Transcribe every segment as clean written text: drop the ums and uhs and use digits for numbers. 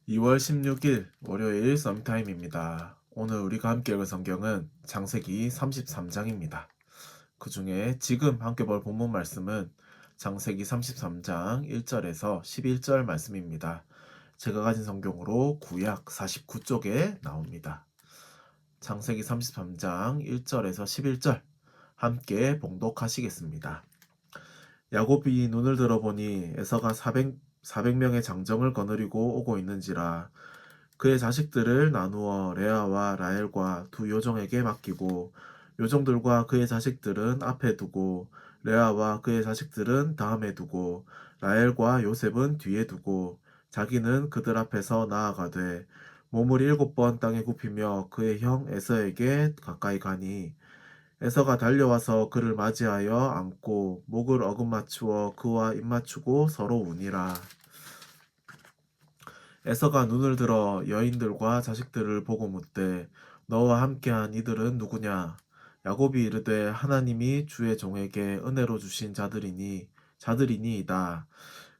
2월 16일 월요일 썸타임입니다. 오늘 우리가 함께 읽을 성경은 창세기 33장입니다. 그 중에 지금 함께 볼 본문 말씀은 창세기 33장 1절에서 11절 말씀입니다. 제가 가진 성경으로 구약 49쪽에 나옵니다. 창세기 33장 1절에서 11절 함께 봉독하시겠습니다. 야곱이 눈을 들어보니 에서가 400명의 장정을 거느리고 오고 있는지라. 그의 자식들을 나누어 레아와 라헬과 두 요정에게 맡기고 요정들과 그의 자식들은 앞에 두고 레아와 그의 자식들은 다음에 두고 라헬과 요셉은 뒤에 두고 자기는 그들 앞에서 나아가되 몸을 7번 땅에 굽히며 그의 형 에서에게 가까이 가니 에서가 달려와서 그를 맞이하여 안고 목을 어긋맞추어 그와 입맞추고 서로 우니라. 에서가 눈을 들어 여인들과 자식들을 보고 묻되 너와 함께한 이들은 누구냐? 야곱이 이르되 하나님이 주의 종에게 은혜로 주신 자들이니이다.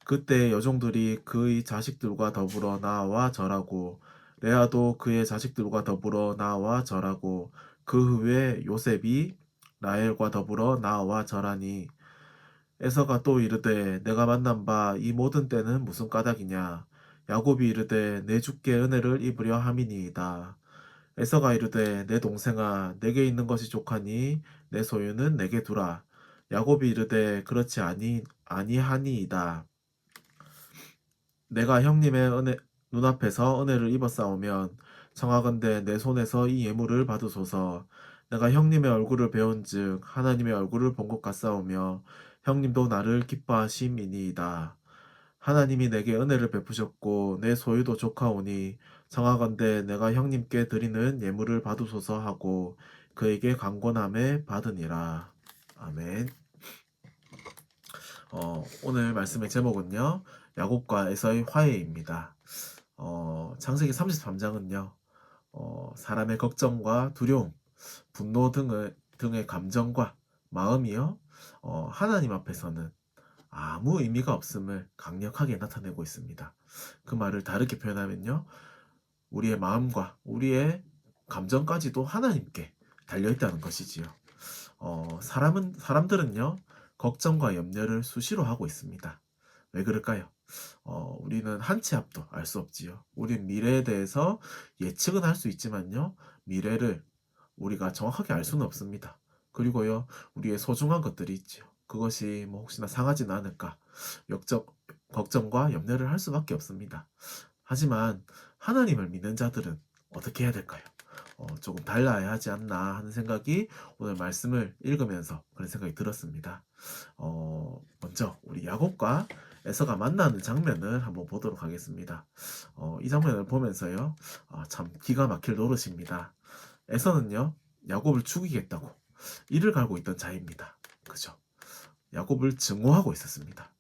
그때 여종들이 그의 자식들과 더불어 나와 절하고 레아도 그의 자식들과 더불어 나와 절하고 그 후에 요셉이 라헬과 더불어 나와 절하니 에서가 또 이르되 내가 만난 바 이 모든 때는 무슨 까닭이냐? 야곱이 이르되 내 주께 은혜를 입으려 함이니이다. 에서가 이르되 내 동생아 내게 있는 것이 족하니 내 소유는 내게 두라. 야곱이 이르되 그렇지 아니하니이다. 내가 형님의 눈앞에서 은혜를 입었사오면 청하건대 내 손에서 이 예물을 받으소서. 내가 형님의 얼굴을 배운즉 하나님의 얼굴을 본 것 같사오며 형님도 나를 기뻐하심이니이다. 하나님이 내게 은혜를 베푸셨고 내 소유도 좋카오니 청하건대 내가 형님께 드리는 예물을 받으소서 하고 그에게 강권함에 받으니라. 아멘. 오늘 말씀의 제목은요, 야곱과 에서의 화해입니다. 창세기 33장은요, 사람의 걱정과 두려움, 분노 등의 감정과 마음이요, 하나님 앞에서는 아무 의미가 없음을 강력하게 나타내고 있습니다. 그 말을 다르게 표현하면요, 우리의 마음과 우리의 감정까지도 하나님께 달려있다는 것이지요. 사람들은요, 걱정과 염려를 수시로 하고 있습니다. 왜 그럴까요? 우리는 한 치 앞도 알 수 없지요. 우린 미래에 대해서 예측은 할 수 있지만요, 미래를 우리가 정확하게 알 수는 없습니다. 그리고요, 우리의 소중한 것들이 있지요. 그것이 뭐 혹시나 상하지는 않을까, 역적, 걱정과 염려를 할 수밖에 없습니다. 하지만 하나님을 믿는 자들은 어떻게 해야 될까요? 조금 달라야 하지 않나 하는 생각이 오늘 말씀을 읽으면서 그런 생각이 들었습니다. 먼저 우리 야곱과 에서가 만나는 장면을 한번 보도록 하겠습니다. 이 장면을 보면서요, 참 기가 막힐 노릇입니다. 에서는요, 야곱을 죽이겠다고 이를 갈고 있던 자입니다. 그죠? 야곱을 증오하고 있었습니다.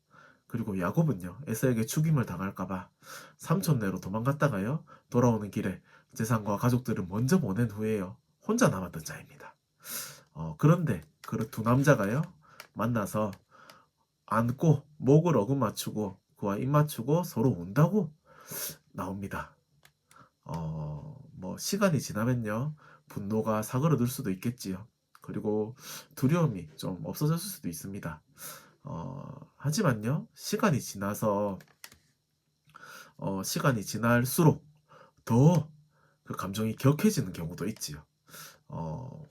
그리고 야곱은요, 에서에게 죽임을 당할까봐 삼촌네로 도망갔다가요, 돌아오는 길에 재산과 가족들을 먼저 보낸 후에요, 혼자 남았던 자입니다. 그런데 그 두 남자가요, 만나서 안고 목을 어긋맞추고 그와 입맞추고 서로 운다고 나옵니다. 뭐 시간이 지나면요, 분노가 사그러들 수도 있겠지요. 그리고 두려움이 좀 없어졌을 수도 있습니다. 하지만요, 시간이 지날수록 더 그 감정이 격해지는 경우도 있지요. 어,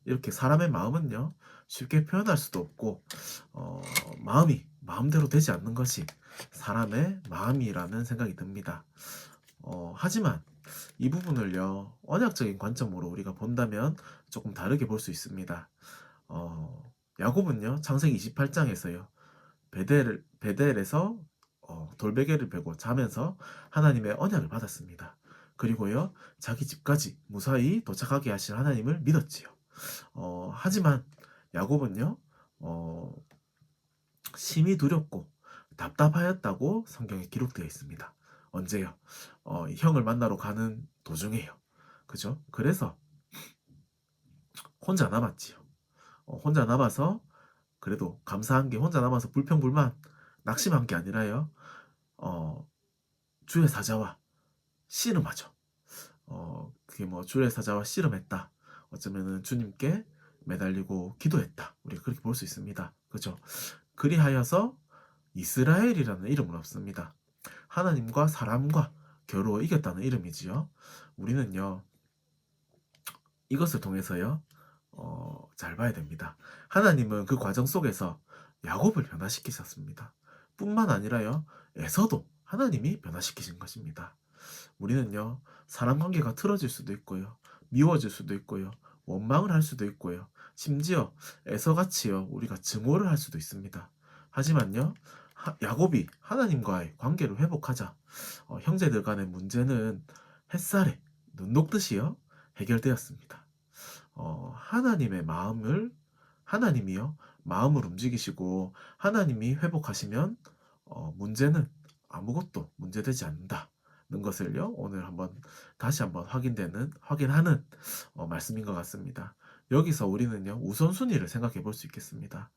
이렇게 사람의 마음은요, 쉽게 표현할 수도 없고, 마음이 마음대로 되지 않는 것이 사람의 마음이라는 생각이 듭니다. 하지만 이 부분을요, 언약적인 관점으로 우리가 본다면 조금 다르게 볼 수 있습니다. 야곱은요, 창세기 28장에서요, 베델에서 돌베개를 베고 자면서 하나님의 언약을 받았습니다. 그리고요, 자기 집까지 무사히 도착하게 하실 하나님을 믿었지요. 하지만 야곱은요, 어, 심히 두렵고 답답하였다고 성경에 기록되어 있습니다. 언제요? 이 형을 만나러 가는 도중에요. 그죠? 그래서 혼자 남았지요. 혼자 남아서 그래도 감사한 게 혼자 남아서 불평불만 낙심한 게 아니라요. 어, 주의 사자와 씨름하죠. 그게 뭐 주의 사자와 씨름했다. 어쩌면은 주님께 매달리고 기도했다. 우리가 그렇게 볼 수 있습니다. 그죠? 그리하여서 이스라엘이라는 이름은 없습니다. 하나님과 사람과 겨루어 이겼다는 이름이지요. 우리는요, 이것을 통해서요, 잘 봐야 됩니다. 하나님은 그 과정 속에서 야곱을 변화시키셨습니다. 뿐만 아니라요, 에서도 하나님이 변화시키신 것입니다. 우리는요, 사람 관계가 틀어질 수도 있고요, 미워질 수도 있고요, 원망을 할 수도 있고요, 심지어 에서같이요, 우리가 증오를 할 수도 있습니다. 하지만요, 야곱이 하나님과의 관계를 회복하자 형제들 간의 문제는 햇살에 눈 녹듯이요, 해결되었습니다. 하나님의 마음을 하나님이요 마음을 움직이시고 하나님이 회복하시면 문제는 아무것도 문제되지 않는다는 것을요 오늘 다시 한번 확인하는 말씀인 것 같습니다. 여기서 우리는요 우선순위를 생각해 볼 수 있겠습니다.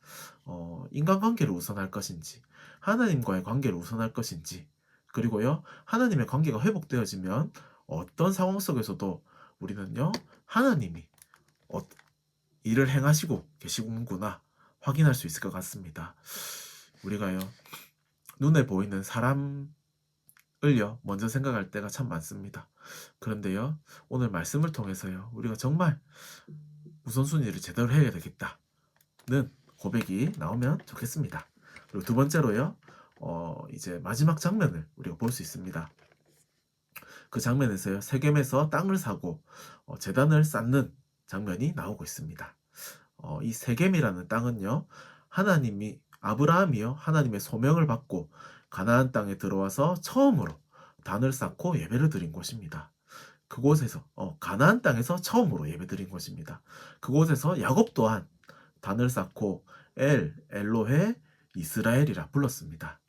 인간관계를 우선할 것인지 하나님과의 관계를 우선할 것인지 그리고요 하나님의 관계가 회복되어지면 어떤 상황 속에서도 우리는요 하나님이 어, 일을 행하시고 계시는구나 확인할 수 있을 것 같습니다. 우리가요 눈에 보이는 사람을요 먼저 생각할 때가 참 많습니다. 그런데요 오늘 말씀을 통해서요 우리가 정말 우선순위를 제대로 해야 되겠다는 고백이 나오면 좋겠습니다. 그리고 두 번째로요 이제 마지막 장면을 우리가 볼 수 있습니다. 그 장면에서요 세겜에서 땅을 사고 제단을 쌓는 장면이 나오고 있습니다. 이 세겜이라는 땅은요 아브라함이요 하나님의 소명을 받고 가나안 땅에 들어와서 처음으로 단을 쌓고 예배를 드린 곳입니다. 그곳에서 가나안 땅에서 처음으로 예배드린 곳입니다. 그곳에서 야곱 또한 단을 쌓고 엘로헤 이스라엘이라 불렀습니다.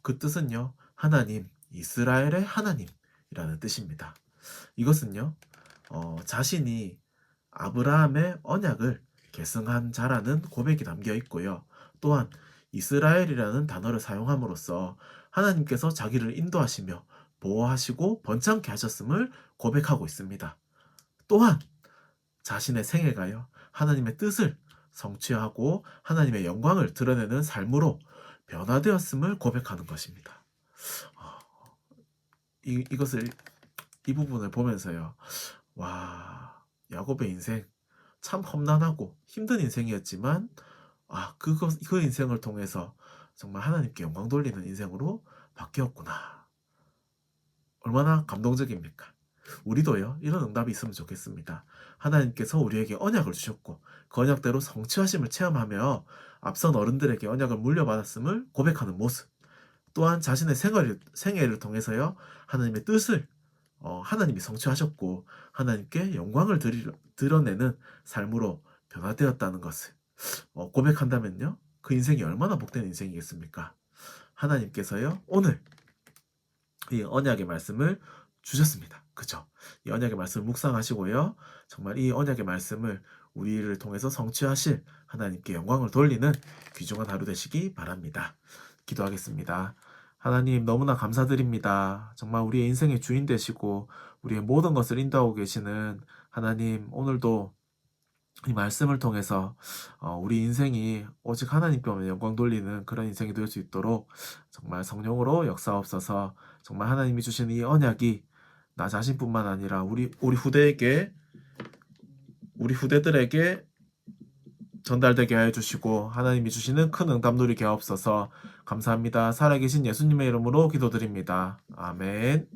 그 뜻은요 하나님 이스라엘의 하나님이라는 뜻입니다. 이것은요 자신이 아브라함의 언약을 계승한 자라는 고백이 담겨 있고요. 또한 이스라엘이라는 단어를 사용함으로써 하나님께서 자기를 인도하시며 보호하시고 번창케 하셨음을 고백하고 있습니다. 또한 자신의 생애가요. 하나님의 뜻을 성취하고 하나님의 영광을 드러내는 삶으로 변화되었음을 고백하는 것입니다. 이 부분을 보면서요. 와, 야곱의 인생 참 험난하고 힘든 인생이었지만 그 인생을 통해서 정말 하나님께 영광 돌리는 인생으로 바뀌었구나. 얼마나 감동적입니까? 우리도요 이런 응답이 있으면 좋겠습니다. 하나님께서 우리에게 언약을 주셨고 그 언약대로 성취하심을 체험하며 앞선 어른들에게 언약을 물려받았음을 고백하는 모습, 또한 자신의 생애를 통해서요 하나님의 뜻을 하나님이 성취하셨고 하나님께 영광을 드러내는 삶으로 변화되었다는 것을 고백한다면요 그 인생이 얼마나 복된 인생이겠습니까? 하나님께서요 오늘 이 언약의 말씀을 주셨습니다. 그죠? 이 언약의 말씀을 묵상하시고요. 정말 이 언약의 말씀을 우리를 통해서 성취하실 하나님께 영광을 돌리는 귀중한 하루 되시기 바랍니다. 기도하겠습니다. 하나님 너무나 감사드립니다. 정말 우리의 인생의 주인 되시고 우리의 모든 것을 인도하고 계시는 하나님, 오늘도 이 말씀을 통해서 우리 인생이 오직 하나님께만 영광 돌리는 그런 인생이 될 수 있도록 정말 성령으로 역사옵소서. 정말 하나님이 주신 이 언약이 나 자신뿐만 아니라 우리 후대들에게 전달되게 하여 주시고 하나님이 주시는 큰 응답 누리게 하옵소서. 감사합니다. 살아계신 예수님의 이름으로 기도드립니다. 아멘.